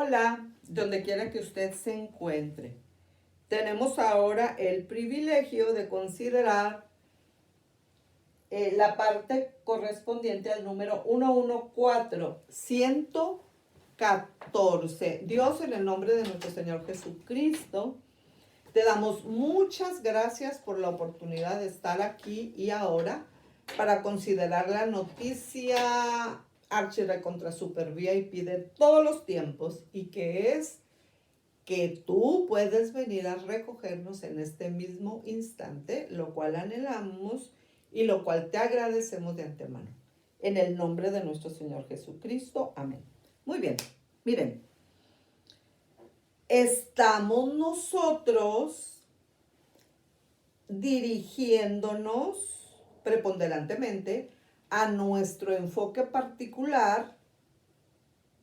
Hola, donde quiera que usted se encuentre. Tenemos ahora el privilegio de considerar la parte correspondiente al número 114. Dios, en el nombre de nuestro Señor Jesucristo, te damos muchas gracias por la oportunidad de estar aquí y ahora para considerar la noticia archirrecontra super VIP de todos los tiempos, y que es que tú puedes venir a recogernos en este mismo instante, lo cual anhelamos y lo cual te agradecemos de antemano. En el nombre de nuestro Señor Jesucristo. Amén. Muy bien, miren, estamos nosotros dirigiéndonos preponderantemente a nuestro enfoque particular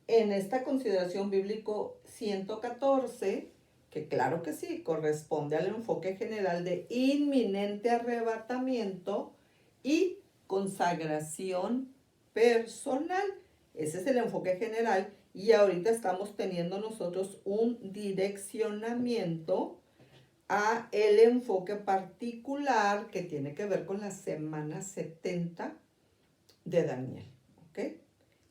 en esta consideración bíblico 114, que claro que sí, corresponde al enfoque general de inminente arrebatamiento y consagración personal. Ese es el enfoque general, y ahorita estamos teniendo nosotros un direccionamiento a el enfoque particular que tiene que ver con la semana 70 de Daniel, ¿ok?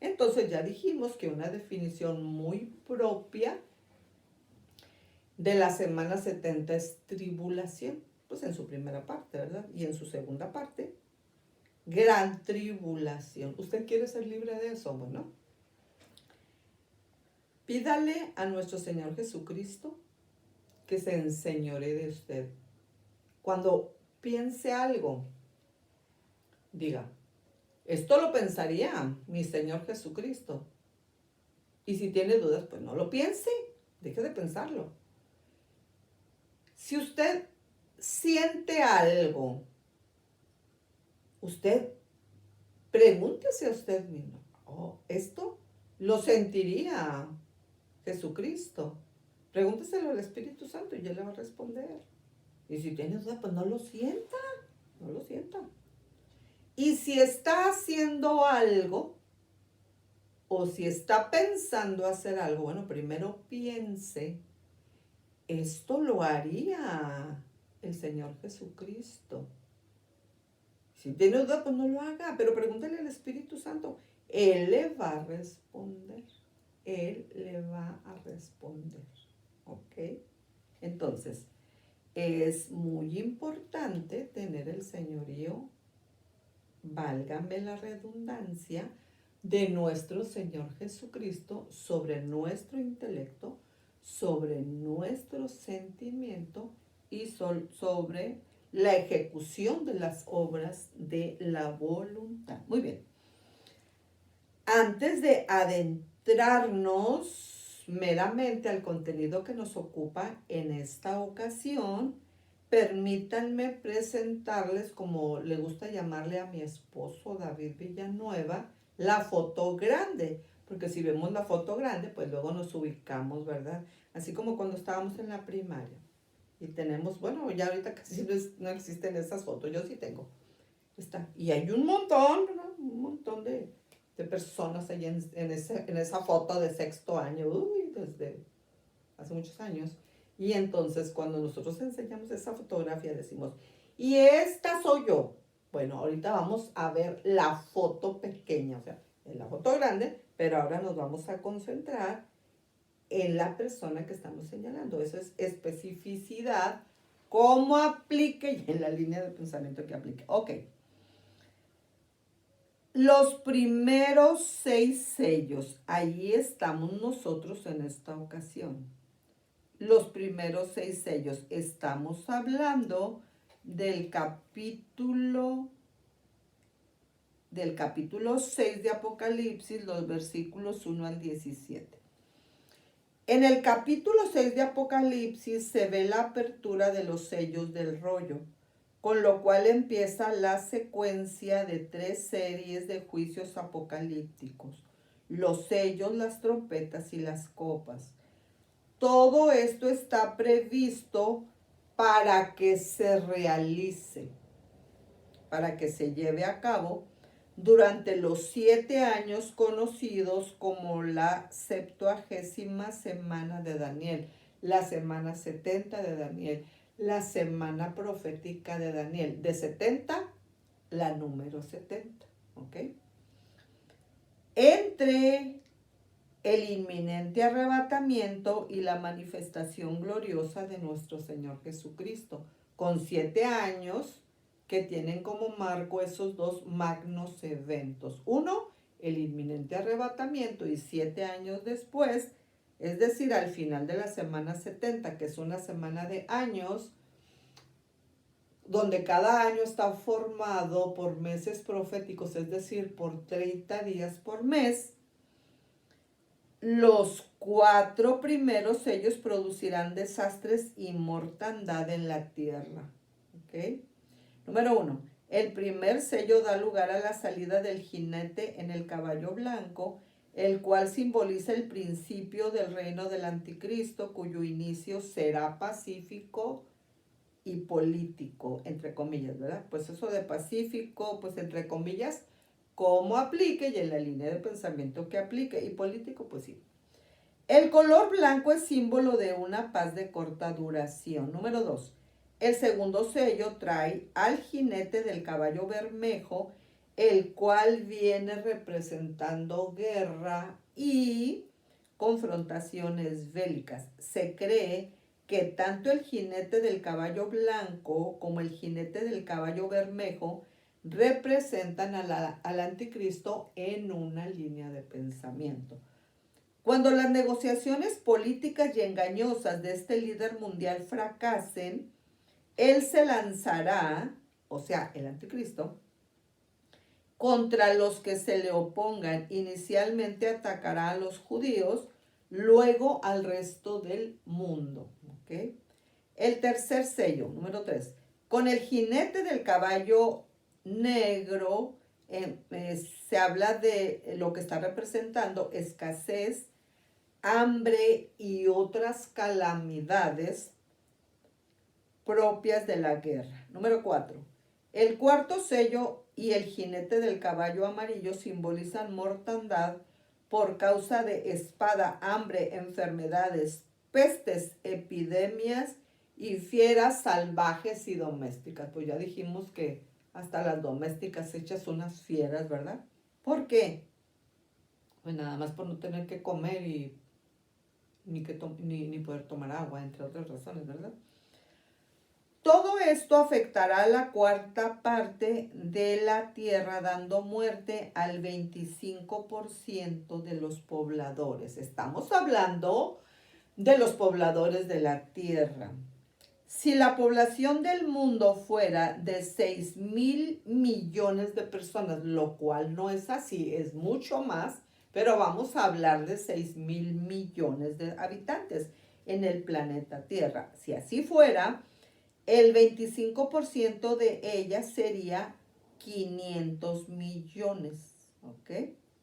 Entonces ya dijimos que una definición muy propia de la semana 70 es tribulación, pues en su primera parte, ¿verdad? Y en su segunda parte, gran tribulación. ¿Usted quiere ser libre de eso? Bueno, pídale a nuestro Señor Jesucristo que se enseñoree de usted. Cuando piense algo, diga, esto lo pensaría mi Señor Jesucristo. Y si tiene dudas, pues no lo piense, deje de pensarlo. Si usted siente algo, usted pregúntese a usted mismo, oh, ¿esto lo sentiría Jesucristo? Pregúnteselo al Espíritu Santo y Él le va a responder. Y si tiene duda, pues no lo sienta, no lo sienta. Y si está haciendo algo, o si está pensando hacer algo, bueno, primero piense, esto lo haría el Señor Jesucristo. Si tiene duda, pues no lo haga, pero pregúntale al Espíritu Santo. Él le va a responder. Él le va a responder. ¿Ok? Entonces, es muy importante tener el señorío, válgame la redundancia, de nuestro Señor Jesucristo sobre nuestro intelecto, sobre nuestro sentimiento y sobre la ejecución de las obras de la voluntad. Muy bien. Antes de adentrarnos meramente al contenido que nos ocupa en esta ocasión, permítanme presentarles, como le gusta llamarle a mi esposo David Villanueva, la foto grande. Porque si vemos la foto grande, pues luego nos ubicamos, ¿verdad? Así como cuando estábamos en la primaria. Y tenemos, bueno, ya ahorita casi no existen esas fotos, yo sí tengo. Está. Y hay un montón, ¿no? Un montón de personas ahí en esa foto de sexto año, desde hace muchos años. Y entonces cuando nosotros enseñamos esa fotografía decimos, y esta soy yo. Bueno, ahorita vamos a ver la foto pequeña, o sea, en la foto grande, pero ahora nos vamos a concentrar en la persona que estamos señalando. Eso es especificidad, cómo aplique y en la línea de pensamiento que aplique. Ok. Los primeros 6 sellos, ahí estamos nosotros en esta ocasión. Los primeros 6 sellos, estamos hablando del capítulo 6 de Apocalipsis, los versículos 1 al 17. En el capítulo 6 de Apocalipsis se ve la apertura de los sellos del rollo, con lo cual empieza la secuencia de 3 series de juicios apocalípticos: los sellos, las trompetas y las copas. Todo esto está previsto para que se realice, para que se lleve a cabo, durante los 7 años conocidos como la 70ª semana de Daniel, la semana 70 de Daniel, la semana profética de Daniel. De 70, la número 70, ¿ok? Entre el inminente arrebatamiento y la manifestación gloriosa de nuestro Señor Jesucristo, con 7 años que tienen como marco esos dos magnos eventos. Uno, el inminente arrebatamiento, y 7 años después, es decir, al final de la semana 70, que es una semana de años, donde cada año está formado por meses proféticos, es decir, por 30 días por mes. Los 4 primeros sellos producirán desastres y mortandad en la tierra. ¿Ok? Número 1. El primer sello da lugar a la salida del jinete en el caballo blanco, el cual simboliza el principio del reino del anticristo, cuyo inicio será pacífico y político, entre comillas, ¿verdad? Pues eso de pacífico, pues entre comillas, cómo aplique y en la línea de pensamiento que aplique, y político, pues sí. El color blanco es símbolo de una paz de corta duración. Número 2. El segundo sello trae al jinete del caballo bermejo, el cual viene representando guerra y confrontaciones bélicas. Se cree que tanto el jinete del caballo blanco como el jinete del caballo bermejo representan al anticristo en una línea de pensamiento. Cuando las negociaciones políticas y engañosas de este líder mundial fracasen, él se lanzará, o sea, el anticristo, contra los que se le opongan. Inicialmente atacará a los judíos, luego al resto del mundo. ¿Ok? El tercer sello, número 3. Con el jinete del caballo negro se habla de lo que está representando escasez, hambre y otras calamidades propias de la guerra. Número 4. El cuarto sello y el jinete del caballo amarillo simbolizan mortandad por causa de espada, hambre, enfermedades, pestes, epidemias y fieras salvajes y domésticas. Pues ya dijimos que hasta las domésticas hechas unas fieras, ¿verdad? ¿Por qué? Pues nada más por no tener que comer y ni poder tomar agua, entre otras razones, ¿verdad? Todo esto afectará a la cuarta parte de la tierra, dando muerte al 25% de los pobladores. Estamos hablando de los pobladores de la tierra. Si la población del mundo fuera de 6,000 millones de personas, lo cual no es así, es mucho más, pero vamos a hablar de 6,000 millones de habitantes en el planeta Tierra. Si así fuera, el 25% de ellas sería 500 millones, ¿ok?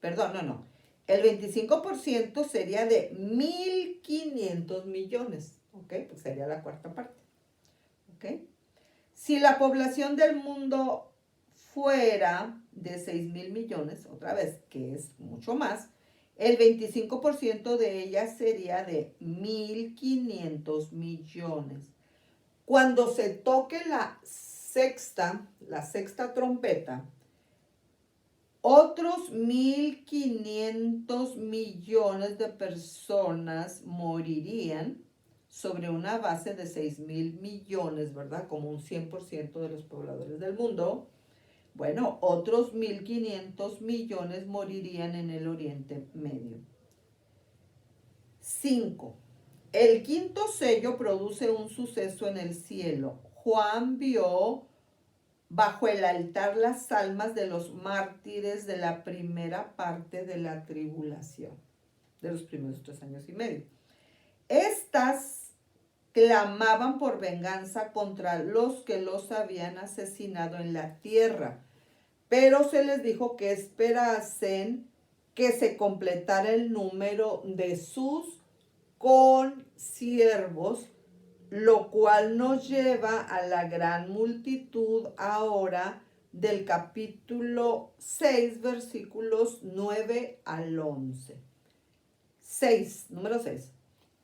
Perdón, no. El 25% sería de 1,500 millones, ¿ok? Pues sería la cuarta parte, ¿ok? Si la población del mundo fuera de 6,000 millones, otra vez, que es mucho más, el 25% de ellas sería de 1,500 millones. Cuando se toque la sexta trompeta, otros 1,500 millones de personas morirían sobre una base de 6,000 millones, ¿verdad? Como un 100% de los pobladores del mundo. Bueno, otros 1,500 millones morirían en el Oriente Medio. 5. El quinto sello produce un suceso en el cielo. Juan vio bajo el altar las almas de los mártires de la primera parte de la tribulación, de los primeros 3 años y medio. Estas clamaban por venganza contra los que los habían asesinado en la tierra, pero se les dijo que esperasen que se completara el número de sus consiervos, lo cual nos lleva a la gran multitud ahora del capítulo 6, versículos 9 al 11. 6, número 6.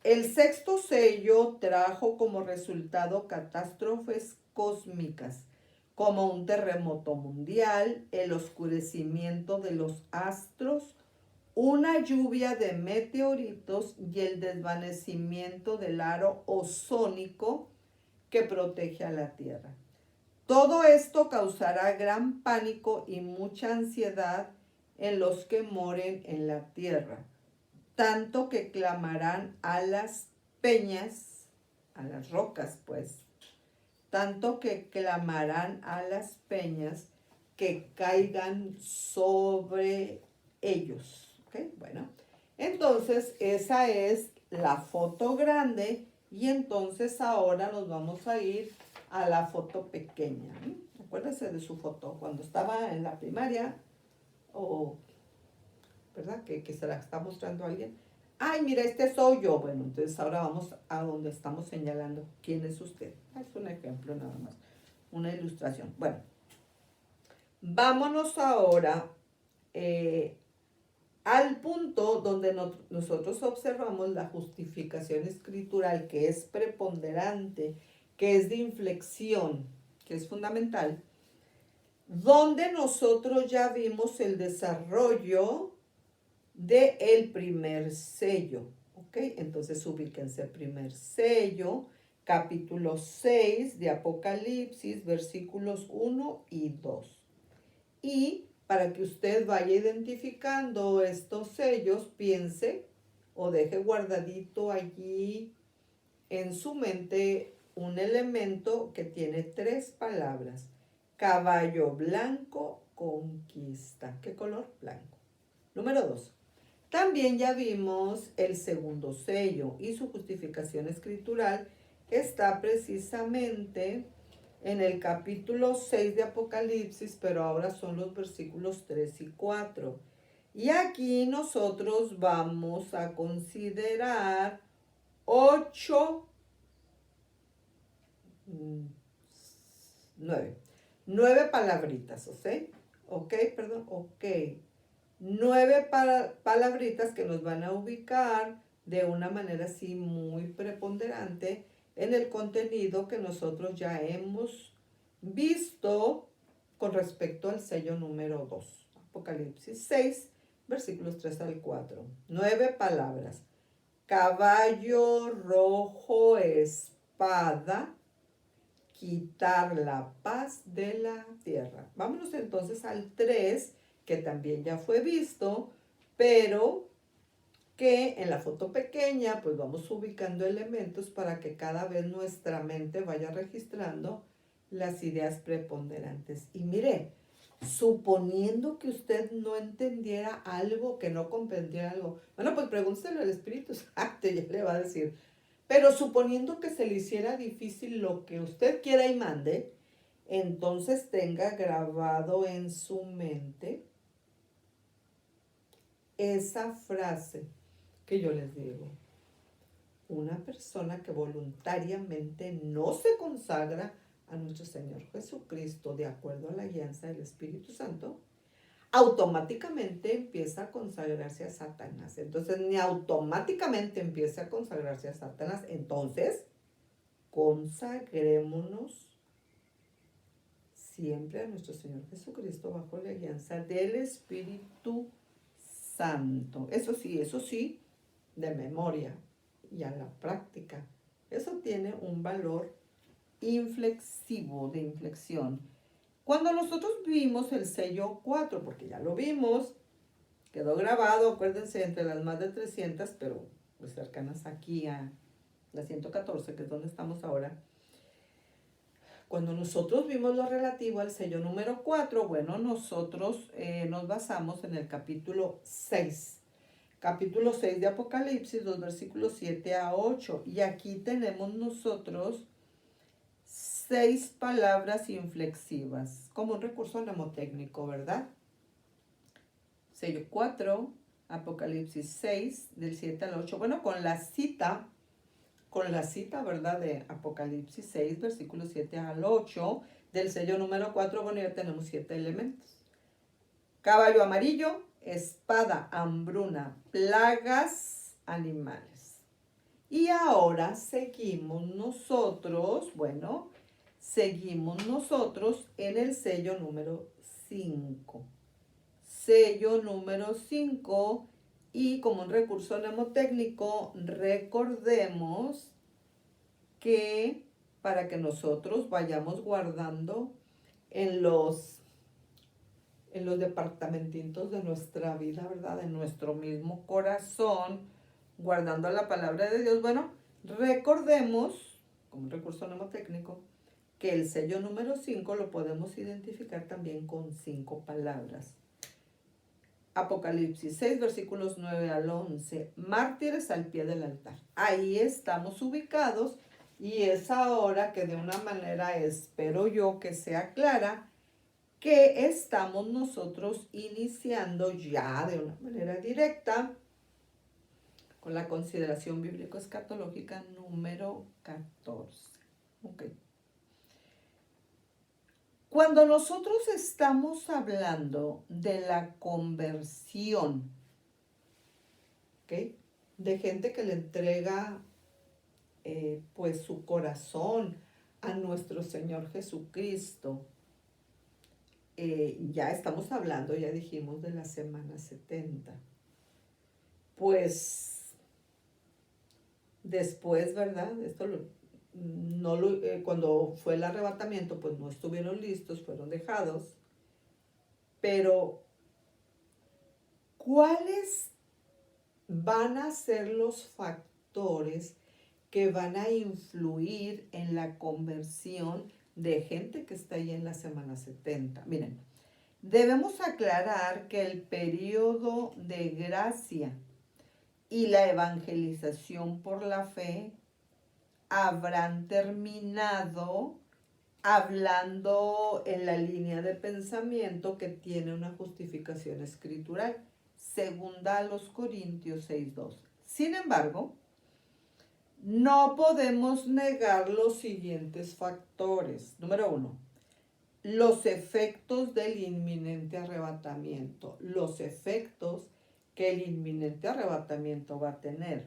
El sexto sello trajo como resultado catástrofes cósmicas, como un terremoto mundial, el oscurecimiento de los astros, una lluvia de meteoritos y el desvanecimiento del aro ozónico que protege a la Tierra. Todo esto causará gran pánico y mucha ansiedad en los que moren en la tierra, tanto que clamarán a las peñas, a las rocas pues, tanto que clamarán a las peñas que caigan sobre ellos. ¿Okay? Bueno, entonces esa es la foto grande y entonces ahora nos vamos a ir a la foto pequeña. Acuérdense de su foto cuando estaba en la primaria o, ¿verdad? Que se la está mostrando a alguien. Ay, mira, este soy yo. Bueno, entonces ahora vamos a donde estamos señalando quién es usted. Es un ejemplo nada más, una ilustración. Bueno, vámonos ahora al punto donde nosotros observamos la justificación escritural, que es preponderante, que es de inflexión, que es fundamental, donde nosotros ya vimos el desarrollo del primer sello. ¿Ok? Entonces ubíquense, primer sello, capítulo 6 de Apocalipsis, versículos 1 y 2. Y para que usted vaya identificando estos sellos, piense o deje guardadito allí en su mente un elemento que tiene 3 palabras. Caballo blanco conquista. ¿Qué color? Blanco. Número 2. También ya vimos el segundo sello y su justificación escritural está precisamente en el capítulo 6 de Apocalipsis, pero ahora son los versículos 3 y 4. Y aquí nosotros vamos a considerar 9 palabritas, ¿ok? Perdón, ok. 9 palabritas que nos van a ubicar de una manera así muy preponderante en el contenido que nosotros ya hemos visto con respecto al sello número 2. Apocalipsis 6, versículos 3 al 4. 9 palabras. Caballo rojo, espada, quitar la paz de la tierra. Vámonos entonces al 3, que también ya fue visto, pero que en la foto pequeña pues vamos ubicando elementos para que cada vez nuestra mente vaya registrando las ideas preponderantes. Y mire, suponiendo que usted no entendiera algo, que no comprendiera algo, bueno, pues pregúnteselo al Espíritu Santo y él le va a decir. Pero suponiendo que se le hiciera difícil lo que usted quiera y mande, entonces tenga grabado en su mente esa frase que yo les digo. Una persona que voluntariamente no se consagra a nuestro Señor Jesucristo de acuerdo a la guianza del Espíritu Santo, automáticamente empieza a consagrarse a Satanás. Entonces, ni automáticamente empieza a consagrarse a Satanás. Entonces, consagrémonos siempre a nuestro Señor Jesucristo bajo la guianza del Espíritu Santo. Eso sí, de memoria y a la práctica. Eso tiene un valor inflexivo, de inflexión. Cuando nosotros vimos el sello 4, porque ya lo vimos, quedó grabado, acuérdense, entre las más de 300, pero pues cercanas aquí a la 114, que es donde estamos ahora. Cuando nosotros vimos lo relativo al sello número 4, bueno, nosotros nos basamos en el capítulo 6. Capítulo 6 de Apocalipsis, los versículos 7 a 8. Y aquí tenemos nosotros 6 palabras inflexivas, como un recurso mnemotécnico, ¿verdad? Sello 4, Apocalipsis 6, del 7 al 8. Bueno, con la cita, ¿verdad? De Apocalipsis 6, versículos 7 al 8, Del sello número 4, bueno, ya tenemos 7 elementos. Caballo amarillo, espada, hambruna, plagas, animales. Y ahora seguimos nosotros, en el sello número 5. Sello número 5, y como un recurso mnemotécnico, recordemos que para que nosotros vayamos guardando en los departamentitos de nuestra vida, ¿verdad? En nuestro mismo corazón, guardando la palabra de Dios. Bueno, recordemos, como un recurso mnemotécnico, que el sello número 5 lo podemos identificar también con 5 palabras. Apocalipsis 6, versículos 9 al 11. Mártires al pie del altar. Ahí estamos ubicados, y es ahora que de una manera, espero yo que sea clara, que estamos nosotros iniciando ya de una manera directa con la consideración bíblico-escatológica número 14. Ok. Cuando nosotros estamos hablando de la conversión, ¿ok?, de gente que le entrega pues su corazón a nuestro Señor Jesucristo, ya estamos hablando, ya dijimos, de la semana 70. Pues después, ¿verdad? Cuando fue el arrebatamiento, pues no estuvieron listos, fueron dejados. Pero, ¿cuáles van a ser los factores que van a influir en la conversión de gente que está ahí en la semana 70? Miren, debemos aclarar que el periodo de gracia y la evangelización por la fe habrán terminado hablando en la línea de pensamiento que tiene una justificación escritural, segunda a los Corintios 6:2. Sin embargo, no podemos negar los siguientes factores. Número 1, los efectos del inminente arrebatamiento, los efectos que el inminente arrebatamiento va a tener.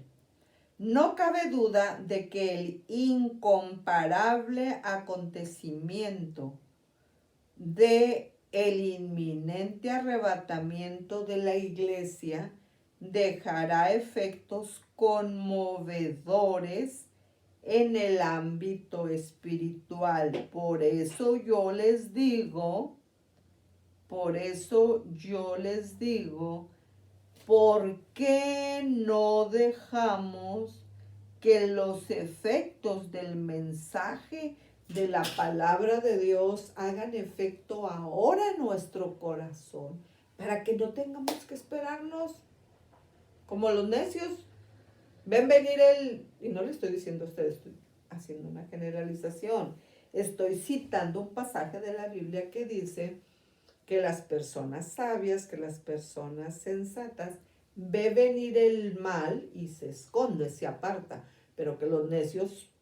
No cabe duda de que el incomparable acontecimiento de el inminente arrebatamiento de la iglesia dejará efectos conmovedores en el ámbito espiritual. Por eso yo les digo, ¿por qué no dejamos que los efectos del mensaje de la palabra de Dios hagan efecto ahora en nuestro corazón, para que no tengamos que esperarnos como los necios? Ven venir y no le estoy diciendo a ustedes, estoy haciendo una generalización, estoy citando un pasaje de la Biblia que dice que las personas sabias, que las personas sensatas, ve venir el mal y se esconde, se aparta, pero que los necios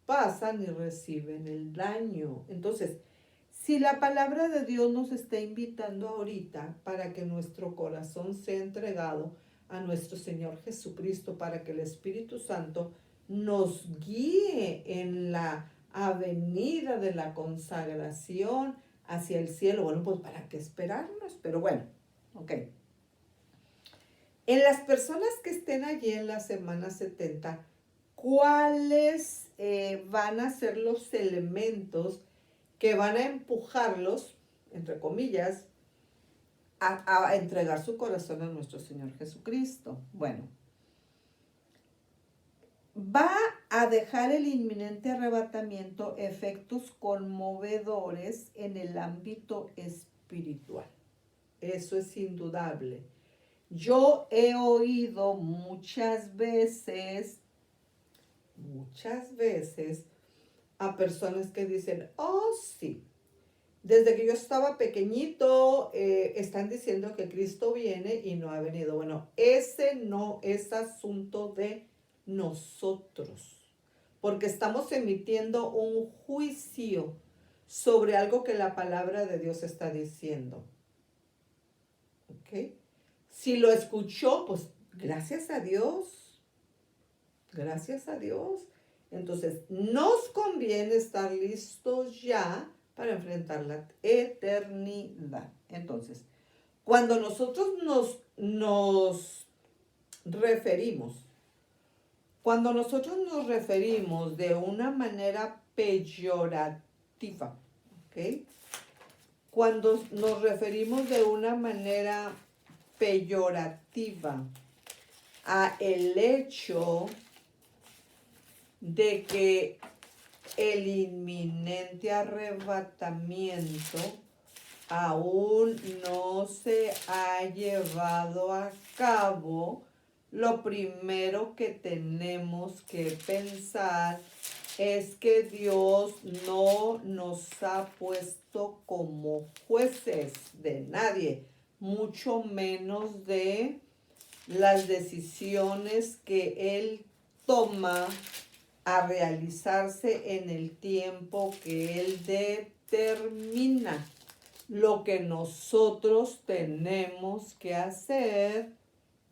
pasan y reciben el daño. Entonces, si la palabra de Dios nos está invitando ahorita para que nuestro corazón sea entregado a nuestro Señor Jesucristo, para que el Espíritu Santo nos guíe en la avenida de la consagración hacia el cielo, bueno, pues ¿para qué esperarnos? Pero bueno, ok. En las personas que estén allí en la semana 70, ¿cuáles van a ser los elementos que van a empujarlos, entre comillas, a entregar su corazón a nuestro Señor Jesucristo? Bueno, va a dejar el inminente arrebatamiento efectos conmovedores en el ámbito espiritual. Eso es indudable. Yo he oído muchas veces a personas que dicen, oh sí, desde que yo estaba pequeñito están diciendo que Cristo viene y no ha venido. Bueno, ese no es asunto de nosotros, porque estamos emitiendo un juicio sobre algo que la palabra de Dios está diciendo. ¿Ok? Si lo escuchó, pues gracias a Dios. Gracias a Dios. Entonces, nos conviene estar listos ya para enfrentar la eternidad. Entonces, cuando nosotros nos referimos, de una manera peyorativa, ¿ok? Cuando nos referimos de una manera peyorativa a el hecho de que el inminente arrebatamiento aún no se ha llevado a cabo, lo primero que tenemos que pensar es que Dios no nos ha puesto como jueces de nadie, mucho menos de las decisiones que Él toma a realizarse en el tiempo que Él determina. Lo que nosotros tenemos que hacer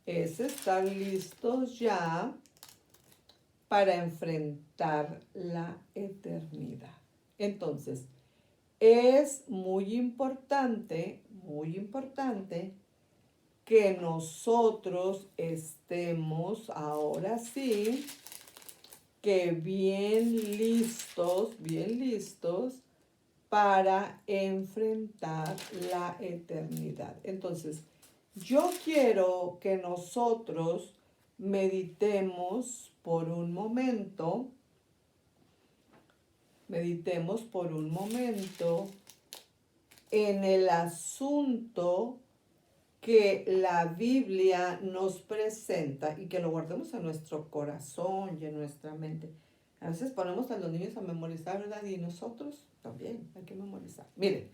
es estar listos ya para enfrentar la eternidad. Entonces, es muy importante que nosotros estemos ahora sí que bien listos para enfrentar la eternidad. Entonces, yo quiero que nosotros meditemos por un momento en el asunto que la Biblia nos presenta y que lo guardemos en nuestro corazón y en nuestra mente. A veces ponemos a los niños a memorizar, ¿verdad? Y nosotros también hay que memorizar. Miren,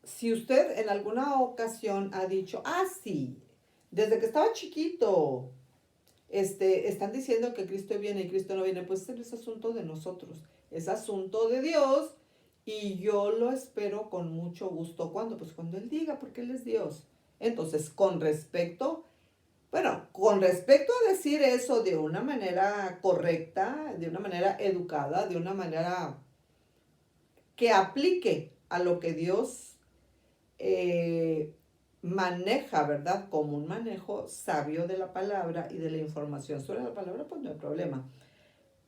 si usted en alguna ocasión ha dicho, sí, desde que estaba chiquito, están diciendo que Cristo viene y Cristo no viene, pues ese no es asunto de nosotros, es asunto de Dios y yo lo espero con mucho gusto. ¿Cuándo? Pues cuando Él diga, porque Él es Dios. Entonces, con respecto a decir eso de una manera correcta, de una manera educada, de una manera que aplique a lo que Dios maneja, ¿verdad? Como un manejo sabio de la palabra y de la información sobre la palabra, pues no hay problema.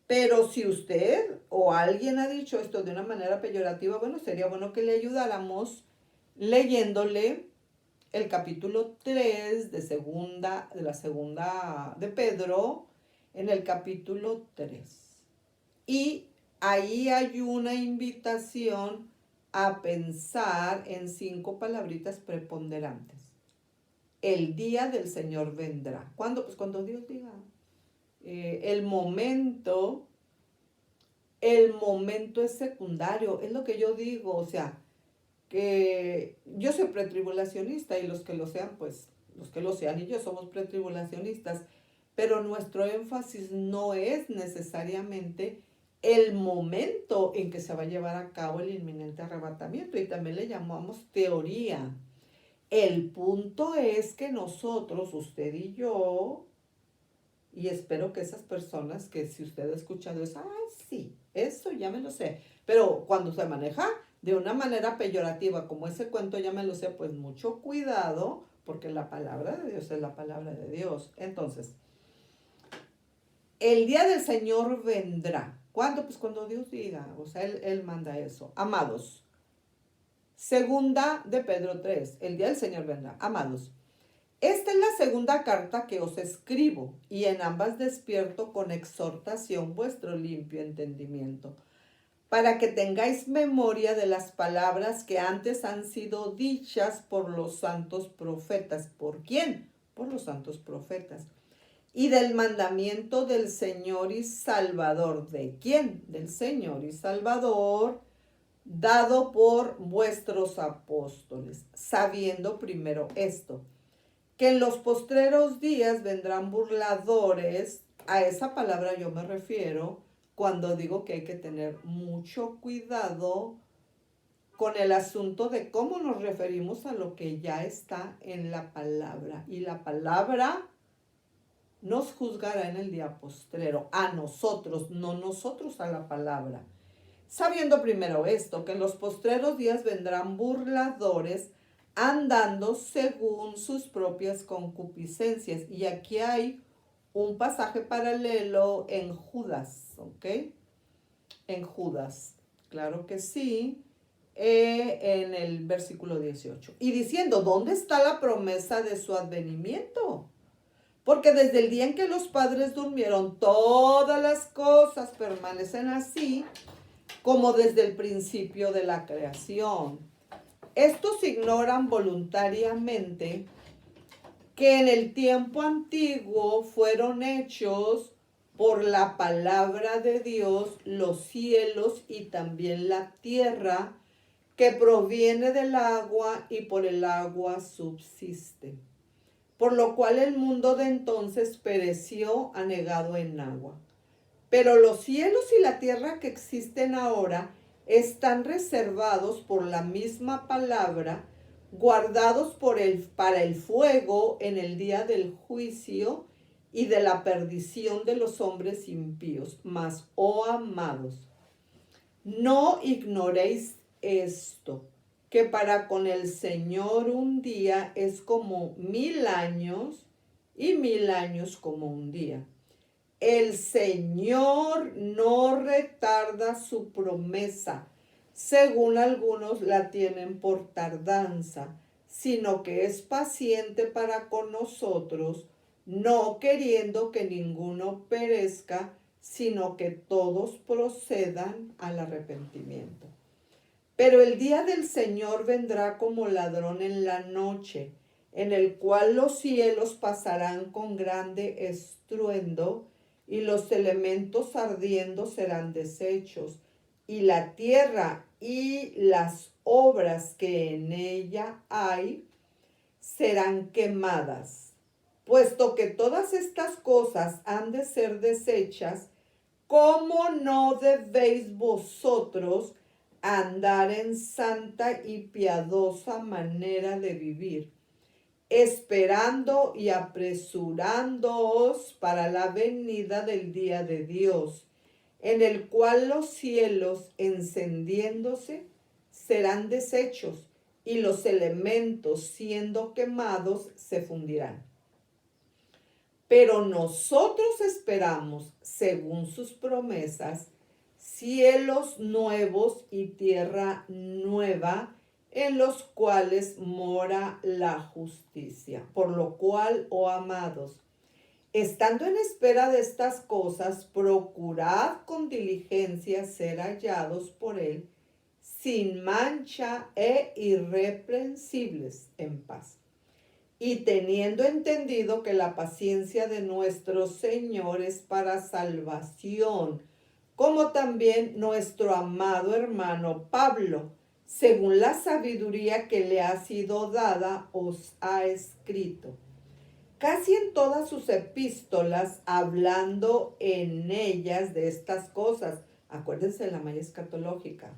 Pero si usted o alguien ha dicho esto de una manera peyorativa, bueno, sería bueno que le ayudáramos leyéndole el capítulo 3 de la segunda de Pedro, en el capítulo 3. Y ahí hay una invitación a pensar en 5 palabritas preponderantes. El día del Señor vendrá. ¿Cuándo? Pues cuando Dios diga. El momento es secundario, es lo que yo digo, o sea, que yo soy pretribulacionista y los que lo sean, pues los que lo sean y yo somos pretribulacionistas, pero nuestro énfasis no es necesariamente el momento en que se va a llevar a cabo el inminente arrebatamiento, y también le llamamos teoría. El punto es que nosotros, usted y yo, y espero que esas personas que si usted ha escuchado eso, sí, eso ya me lo sé, pero cuando se maneja de una manera peyorativa, como ese cuento ya me lo sé, pues mucho cuidado, porque la palabra de Dios es la palabra de Dios. Entonces, el día del Señor vendrá. ¿Cuándo? Pues cuando Dios diga, o sea, Él manda eso. Amados, segunda de Pedro 3, el día del Señor vendrá. Amados, esta es la segunda carta que os escribo, y en ambas despierto con exhortación vuestro limpio entendimiento, para que tengáis memoria de las palabras que antes han sido dichas por los santos profetas. ¿Por quién? Por los santos profetas. Y del mandamiento del Señor y Salvador. ¿De quién? Del Señor y Salvador, dado por vuestros apóstoles, sabiendo primero esto, que en los postreros días vendrán burladores. A esa palabra yo me refiero cuando digo que hay que tener mucho cuidado con el asunto de cómo nos referimos a lo que ya está en la palabra. Y la palabra nos juzgará en el día postrero, a nosotros, no nosotros a la palabra. Sabiendo primero esto, que en los postreros días vendrán burladores andando según sus propias concupiscencias. Y aquí hay un pasaje paralelo en Judas, ¿ok? En Judas, claro que sí, en el versículo 18. Y diciendo, ¿dónde está la promesa de su advenimiento? Porque desde el día en que los padres durmieron, todas las cosas permanecen así como desde el principio de la creación. Estos ignoran voluntariamente que en el tiempo antiguo fueron hechos por la palabra de Dios los cielos y también la tierra, que proviene del agua y por el agua subsiste. Por lo cual el mundo de entonces pereció anegado en agua. Pero los cielos y la tierra que existen ahora están reservados por la misma palabra, guardados para el fuego en el día del juicio y de la perdición de los hombres impíos. Mas, oh amados, no ignoréis esto, que para con el Señor un día es como 1000 años y 1000 años como un día. El Señor no retarda su promesa, según algunos la tienen por tardanza, sino que es paciente para con nosotros, no queriendo que ninguno perezca, sino que todos procedan al arrepentimiento. Pero el día del Señor vendrá como ladrón en la noche, en el cual los cielos pasarán con grande estruendo, y los elementos ardiendo serán deshechos, y la tierra y las obras que en ella hay serán quemadas. Puesto que todas estas cosas han de ser deshechas, ¿cómo no debéis vosotros andar en santa y piadosa manera de vivir, esperando y apresurándoos para la venida del día de Dios, en el cual los cielos, encendiéndose, serán deshechos, y los elementos, siendo quemados, se fundirán? Pero nosotros esperamos, según sus promesas, cielos nuevos y tierra nueva, en los cuales mora la justicia. Por lo cual, oh amados, estando en espera de estas cosas, procurad con diligencia ser hallados por Él, sin mancha e irreprensibles, en paz. Y teniendo entendido que la paciencia de nuestro Señor es para salvación, como también nuestro amado hermano Pablo, según la sabiduría que le ha sido dada, os ha escrito. Casi en todas sus epístolas, hablando en ellas de estas cosas, acuérdense de la malla escatológica,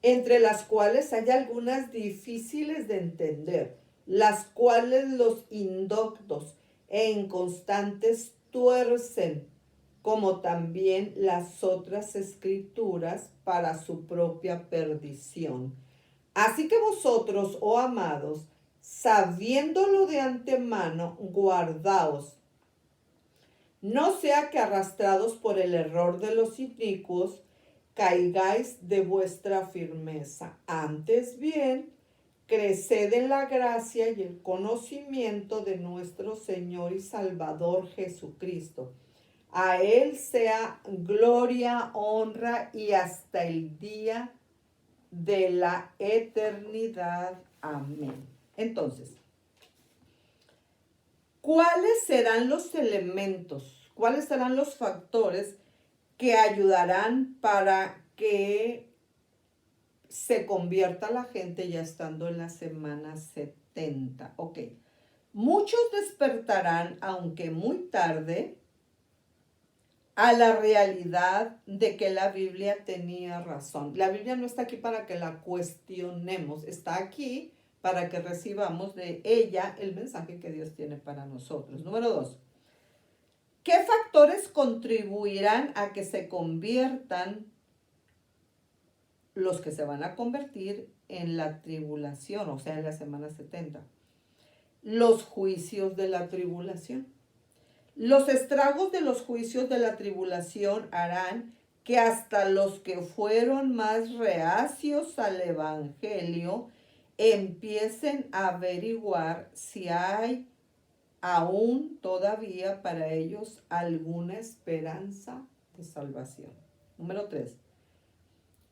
entre las cuales hay algunas difíciles de entender, las cuales los indoctos e inconstantes tuercen, como también las otras escrituras, para su propia perdición. Así que vosotros, oh amados, sabiéndolo de antemano, guardaos, no sea que arrastrados por el error de los inicuos, caigáis de vuestra firmeza. Antes bien, creced en la gracia y el conocimiento de nuestro Señor y Salvador Jesucristo. A Él sea gloria, honra y hasta el día de la eternidad. Amén. Entonces, ¿cuáles serán los elementos? ¿Cuáles serán los factores que ayudarán para que se convierta la gente ya estando en la semana 70? Ok. Muchos despertarán, aunque muy tarde, a la realidad de que la Biblia tenía razón. La Biblia no está aquí para que la cuestionemos, está aquí para que recibamos de ella el mensaje que Dios tiene para nosotros. Número 2. ¿Qué factores contribuirán a que se conviertan los que se van a convertir en la tribulación, o sea, en la semana 70? Los juicios de la tribulación. Los estragos de los juicios de la tribulación harán que hasta los que fueron más reacios al evangelio empiecen a averiguar si hay aún todavía para ellos alguna esperanza de salvación. Número 3.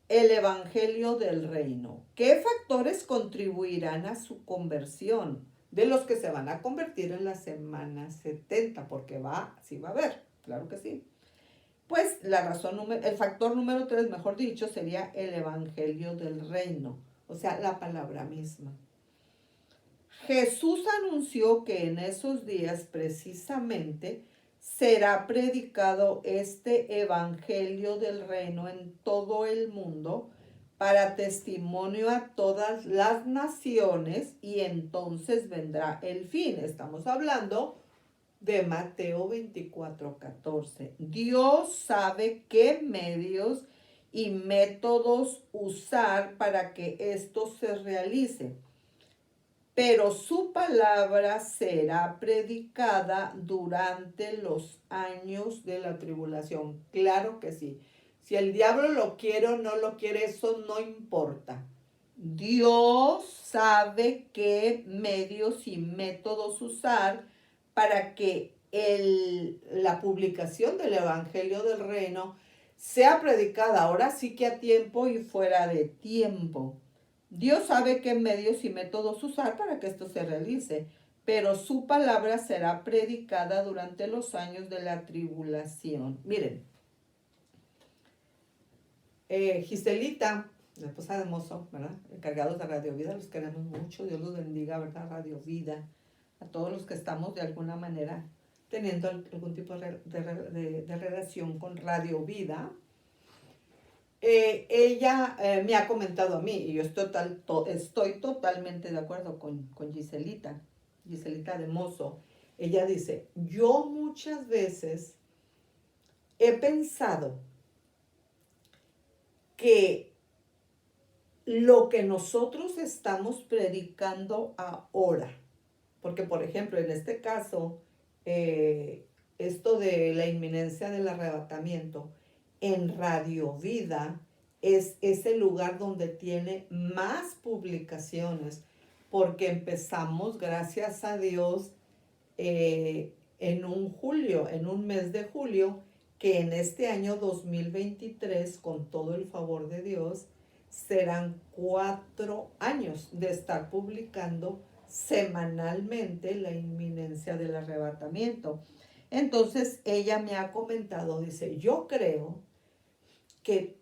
El evangelio del reino. ¿Qué factores contribuirán a su conversión? De los que se van a convertir en la semana 70, porque sí va a haber, claro que sí. Pues el factor número 3, mejor dicho, sería el evangelio del reino, o sea, la palabra misma. Jesús anunció que en esos días precisamente será predicado este evangelio del reino en todo el mundo para testimonio a todas las naciones, y entonces vendrá el fin. Estamos hablando de Mateo 24:14. Dios sabe qué medios y métodos usar para que esto se realice, pero su palabra será predicada durante los años de la tribulación. Claro que sí. Si el diablo lo quiere o no lo quiere, eso no importa. Dios sabe qué medios y métodos usar para que la publicación del Evangelio del Reino sea predicada ahora sí que a tiempo y fuera de tiempo. Dios sabe qué medios y métodos usar para que esto se realice, pero su palabra será predicada durante los años de la tribulación. Miren, Giselita, la esposa de Mozo, ¿verdad? Encargados de Radio Vida, los queremos mucho, Dios los bendiga, ¿verdad? Radio Vida, a todos los que estamos de alguna manera teniendo algún tipo de relación con Radio Vida. Ella me ha comentado a mí, y yo estoy totalmente de acuerdo con Giselita de Mozo. Ella dice, yo muchas veces he pensado que lo que nosotros estamos predicando ahora, porque por ejemplo en este caso, esto de la inminencia del arrebatamiento, en Radio Vida es el lugar donde tiene más publicaciones, porque empezamos, gracias a Dios, en un mes de julio, que en este año 2023, con todo el favor de Dios, serán 4 años de estar publicando semanalmente la inminencia del arrebatamiento. Entonces ella me ha comentado, dice, yo creo que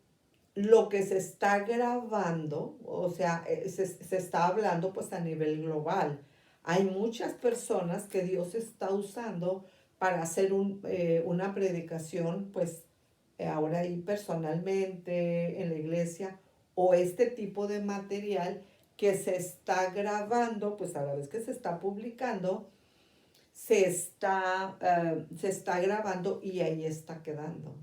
lo que se está grabando, o sea, se está hablando pues a nivel global. Hay muchas personas que Dios está usando para hacer una predicación, pues ahora ahí personalmente en la iglesia, o este tipo de material que se está grabando, pues a la vez que se está publicando, se está grabando y ahí está quedando.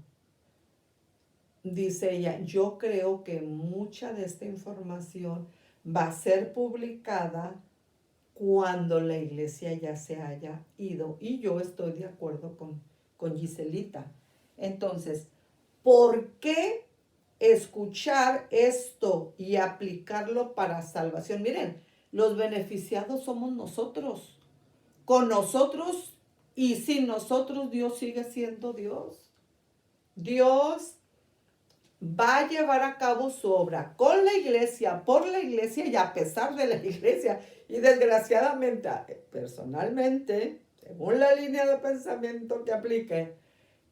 Dice ella, yo creo que mucha de esta información va a ser publicada cuando la iglesia ya se haya ido. Y yo estoy de acuerdo con Giselita. Entonces, ¿por qué escuchar esto y aplicarlo para salvación? Miren, los beneficiados somos nosotros. Con nosotros y sin nosotros Dios sigue siendo Dios. Dios va a llevar a cabo su obra con la iglesia, por la iglesia y a pesar de la iglesia. Y desgraciadamente, personalmente, según la línea de pensamiento que aplique,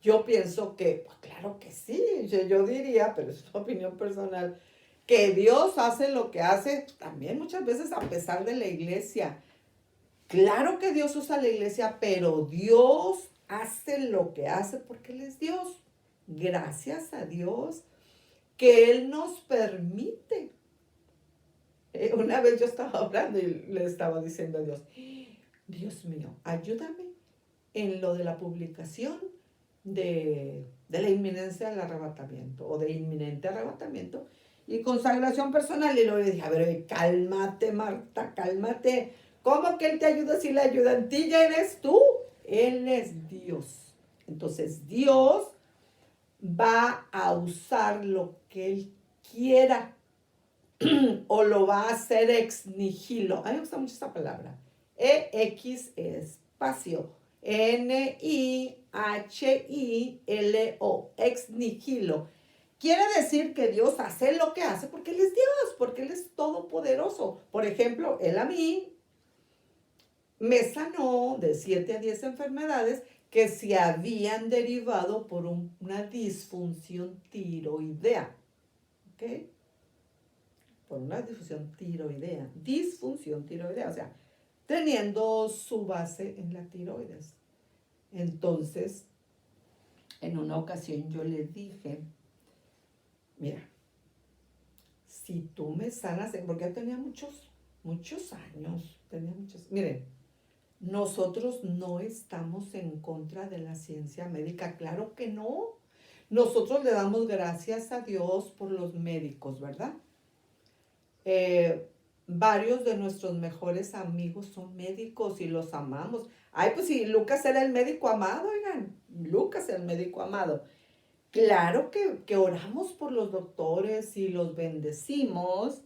yo pienso que, pues claro que sí, yo diría, pero es una opinión personal, que Dios hace lo que hace también muchas veces a pesar de la iglesia. Claro que Dios usa la iglesia, pero Dios hace lo que hace porque Él es Dios. Gracias a Dios que Él nos permite. Una vez yo estaba hablando y le estaba diciendo a Dios, Dios mío, ayúdame en lo de la publicación de la inminencia del arrebatamiento o de inminente arrebatamiento y consagración personal. Y luego le dije, a ver, cálmate, Marta, cálmate. ¿Cómo que Él te ayuda si la ayudantilla eres tú? Él es Dios. Entonces Dios va a usar lo que Él quiera o lo va a hacer ex nihilo. A mí me gusta mucho esa palabra. EX espacio. NIHILO. Ex nihilo. Quiere decir que Dios hace lo que hace porque Él es Dios, porque Él es todopoderoso. Por ejemplo, Él a mí me sanó de 7 a 10 enfermedades que se habían derivado por una disfunción tiroidea. ¿Ok? Por una disfunción tiroidea, o sea, teniendo su base en la tiroides. Entonces, en una ocasión yo le dije, mira, si tú me sanas, porque ya tenía muchos años, miren, nosotros no estamos en contra de la ciencia médica, claro que no. Nosotros le damos gracias a Dios por los médicos, ¿verdad? Varios de nuestros mejores amigos son médicos y los amamos. Ay, pues sí, Lucas era el médico amado, oigan, Lucas era el médico amado. Claro que oramos por los doctores y los bendecimos,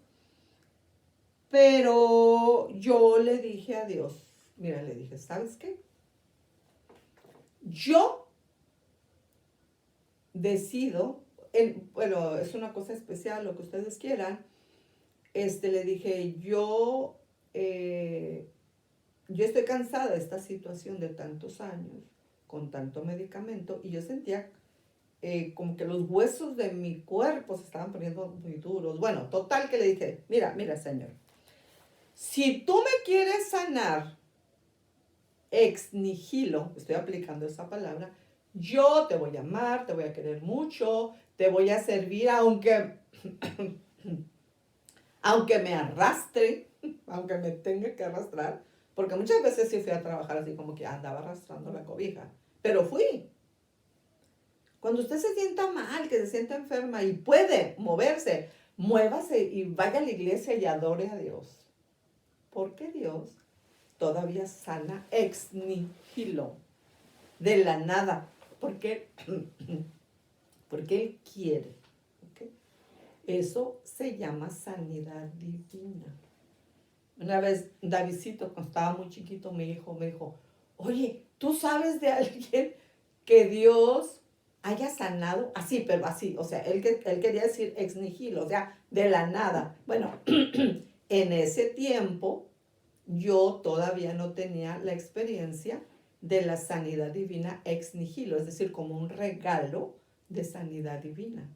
pero yo le dije a Dios, mira, le dije, ¿sabes qué? Yo decido, bueno, es una cosa especial, lo que ustedes quieran, le dije, yo estoy cansada de esta situación de tantos años, con tanto medicamento, y yo sentía como que los huesos de mi cuerpo se estaban poniendo muy duros. Bueno, total que le dije, mira, Señor, si tú me quieres sanar ex nihilo, estoy aplicando esa palabra, yo te voy a amar, te voy a querer mucho, te voy a servir aunque me arrastre, aunque me tenga que arrastrar, porque muchas veces sí fui a trabajar así como que andaba arrastrando la cobija, pero fui. Cuando usted se sienta mal, que se sienta enferma y puede moverse, muévase y vaya a la iglesia y adore a Dios. Porque Dios todavía sana ex nihilo, de la nada, porque Él quiere. ¿Okay? Eso se llama sanidad divina. Una vez, Davidcito, cuando estaba muy chiquito, mi hijo me dijo, oye, ¿tú sabes de alguien que Dios haya sanado? Así, pero así, o sea, él quería decir ex nihilo, o sea, de la nada. Bueno, en ese tiempo yo todavía no tenía la experiencia de la sanidad divina ex nihilo, es decir, como un regalo de sanidad divina.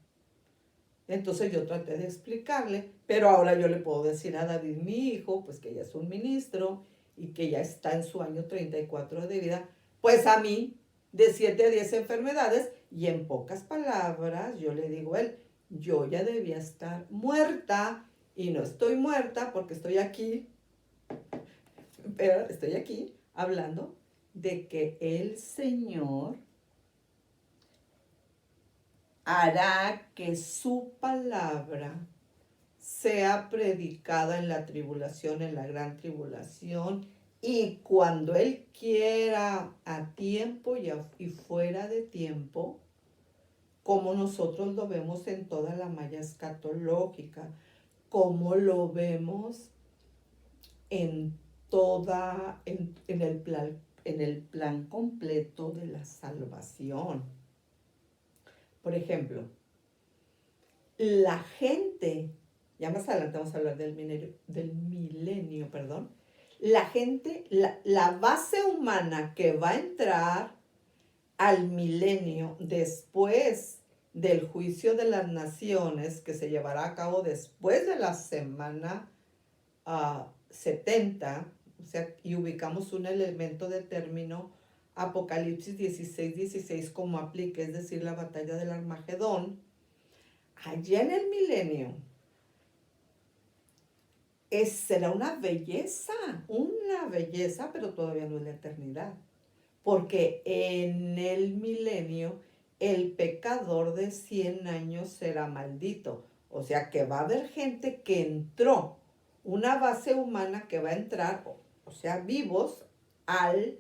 Entonces yo traté de explicarle, pero ahora yo le puedo decir a David, mi hijo, pues que ya es un ministro y que ya está en su año 34 de vida, pues a mí, de 7 a 10 enfermedades, y en pocas palabras, yo le digo a él, yo ya debía estar muerta y no estoy muerta porque estoy aquí, pero estoy aquí hablando de que el Señor hará que su palabra sea predicada en la tribulación, en la gran tribulación, y cuando Él quiera, a tiempo y fuera de tiempo, como nosotros lo vemos en toda la malla escatológica, como lo vemos en el plan completo de la salvación. Por ejemplo, la gente, ya más adelante vamos a hablar del milenio, la gente, la base humana que va a entrar al milenio después del juicio de las naciones que se llevará a cabo después de la semana 70, o sea, y ubicamos un elemento de término Apocalipsis 16:16 como aplique, es decir, la batalla del Armagedón, allá en el milenio, será una belleza, pero todavía no es la eternidad. Porque en el milenio el pecador de 100 años será maldito. O sea que va a haber gente que entró, una base humana que va a entrar, o sea, vivos al